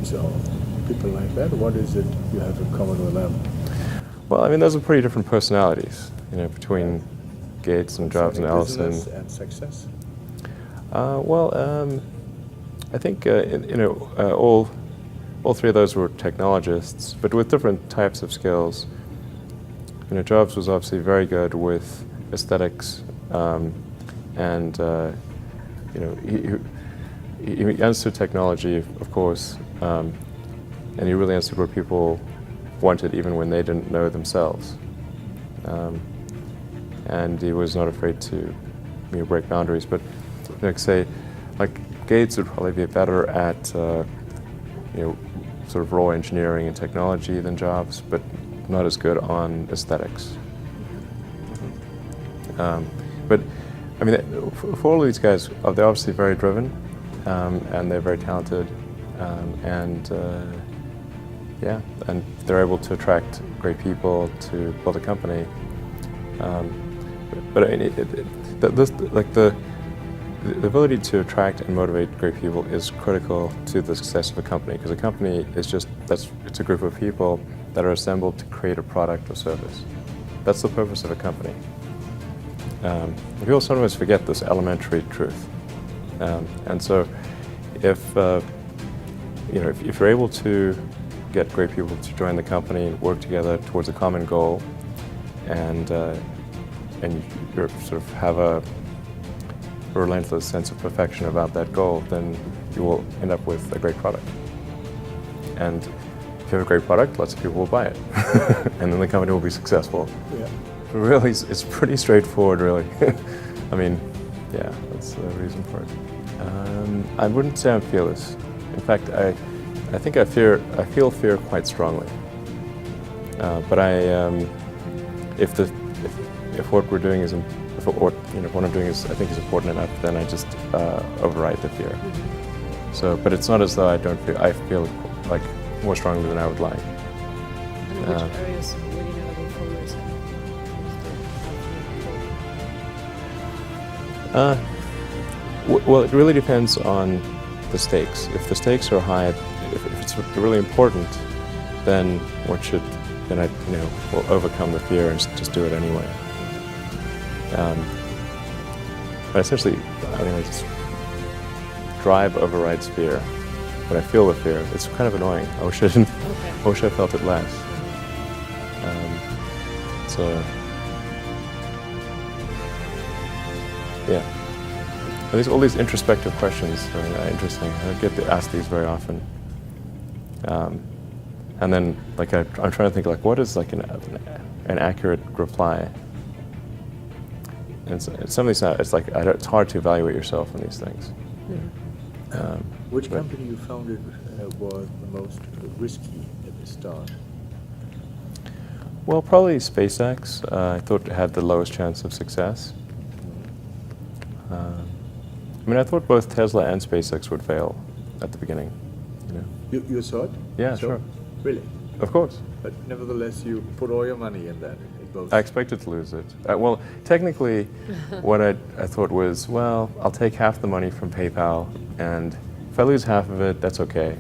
Gates or people like that? What is it you have in common with them? Well, I mean, those are pretty different personalities, between Gates and Jobs and Ellison. Business and success? I think all three of those were technologists, but with different types of skills. Jobs was obviously very good with aesthetics, and he understood technology, of course, and he really understood what people wanted, even when they didn't know themselves. And he was not afraid to break boundaries. But Gates would probably be better at sort of raw engineering and technology than Jobs, but not as good on aesthetics. But I mean, for all of these guys, they're obviously very driven, and they're very talented, and they're able to attract great people to build a company. But I mean, the ability to attract and motivate great people is critical to the success of a company, because a company is it's a group of people that are assembled to create a product or service. That's the purpose of a company. People sometimes forget this elementary truth, and so if you're able to get great people to join the company and work together towards a common goal, and you sort of have a relentless sense of perfection about that goal, then you will end up with a great product. And if you have a great product, lots of people will buy it, and then the company will be successful. Yeah. But really, it's pretty straightforward, really. I mean, yeah, that's the reason for it. I wouldn't say I'm fearless. In fact, I think I feel fear quite strongly. But if what we're doing is, what I'm doing is, I think is important enough, then I just override the fear. So, but it's not as though I don't feel. I feel like more strongly than I would like. And which areas would you never go for yourself? Well, it really depends on the stakes. If the stakes are high, if it's really important, then I will overcome the fear and just do it anyway. But essentially, I just drive overrides fear. But I feel the fear. It's kind of annoying. I wish I didn't. Okay. I wish I felt it less. Yeah. All these introspective questions are interesting. I get asked these very often. And then, I'm trying to think, what is an accurate reply? And some of these, it's hard to evaluate yourself on these things. Mm-hmm. Which company you founded was the most risky at the start? Well, probably SpaceX. I thought it had the lowest chance of success. I thought both Tesla and SpaceX would fail at the beginning. You thought? Yeah, sure. Really? Of course. But nevertheless, you put all your money in that. I expected to lose it. Well, technically, what I thought was, well, I'll take half the money from PayPal, and if I lose half of it, that's okay.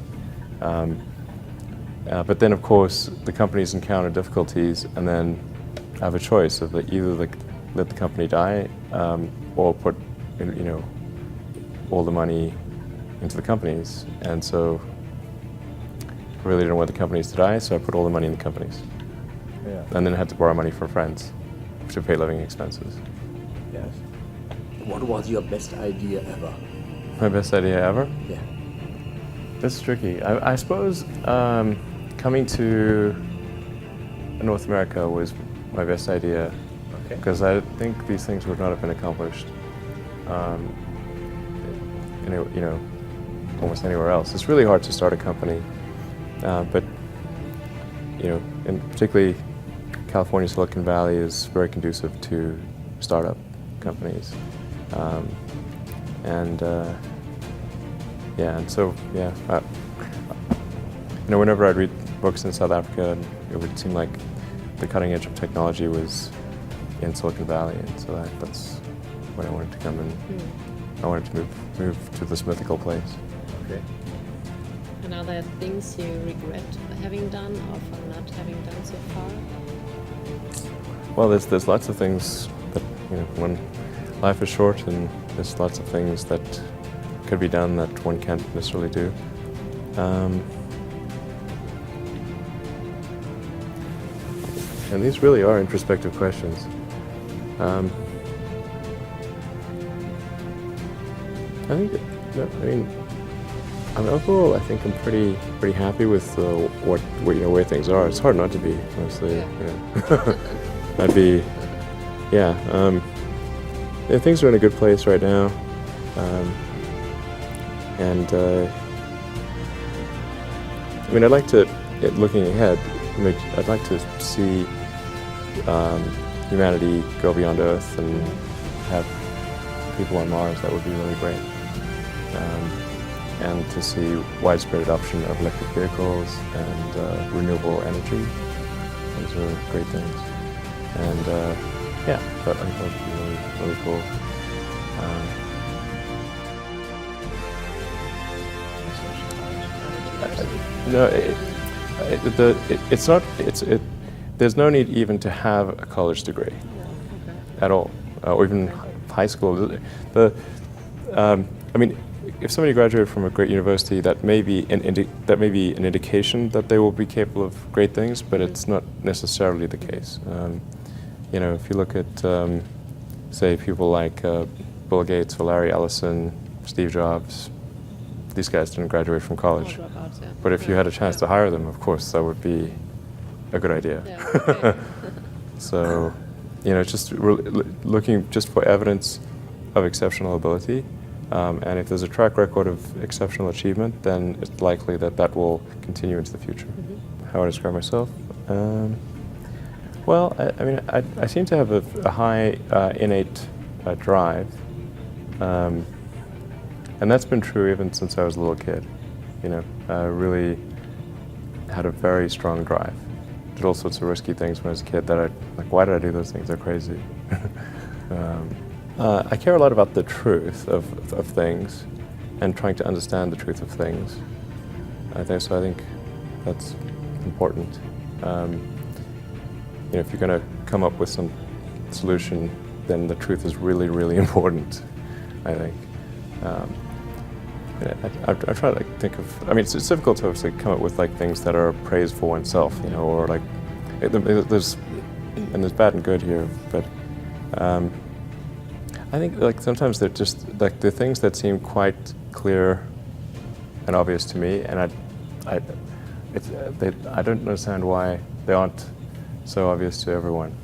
But then, of course, the companies encounter difficulties, and then I have a choice of either let the company die, or put all the money into the companies. And so I really didn't want the companies to die, so I put all the money in the companies. Yeah. And then I had to borrow money from friends to pay living expenses. Yes. What was your best idea ever? My best idea ever? Yeah. This is tricky. I suppose coming to North America was my best idea, because I think these things would not have been accomplished almost anywhere else. It's really hard to start a company, but and particularly California, Silicon Valley is very conducive to startup companies, and so whenever I'd read books in South Africa, it would seem like the cutting edge of technology was in Silicon Valley, and so that's when I wanted to come and I wanted to move to this mythical place. Okay. And are there things you regret having done or for not having done so far? Well, there's lots of things that, when life is short, and there's lots of things that could be done that one can't necessarily do. And these really are introspective questions. Overall, I think I'm pretty happy with where things are. It's hard not to be, honestly. I'd be, things are in a good place right now, and I'd like to, looking ahead, I'd like to see humanity go beyond Earth and have people on Mars. That would be really great. And to see widespread adoption of electric vehicles and renewable energy. Those are great things. And that would be really, really cool. There's no need even to have a college degree at all, or even high school. If somebody graduated from a great university, that may be an indication that they will be capable of great things, but it's not necessarily the case. If you look at, say, people like Bill Gates or Larry Ellison, Steve Jobs, these guys didn't graduate from college. Dropouts, yeah. But if you had a chance to hire them, of course, that would be a good idea. Yeah, okay. So, just looking just for evidence of exceptional ability. And if there's a track record of exceptional achievement, then it's likely that will continue into the future. Mm-hmm. How I describe myself? I seem to have a high innate drive. And that's been true even since I was a little kid. I really had a very strong drive. Did all sorts of risky things when I was a kid that why did I do those things? They're crazy. I care a lot about the truth of things and trying to understand the truth of things. I think that's important. If you're going to come up with some solution, then the truth is really, really important, I think. I try to think of, it's difficult to obviously come up with things that are praise for oneself, or there's bad and good here, but I think sometimes they're just the things that seem quite clear and obvious to me, and I don't understand why they aren't so obvious to everyone.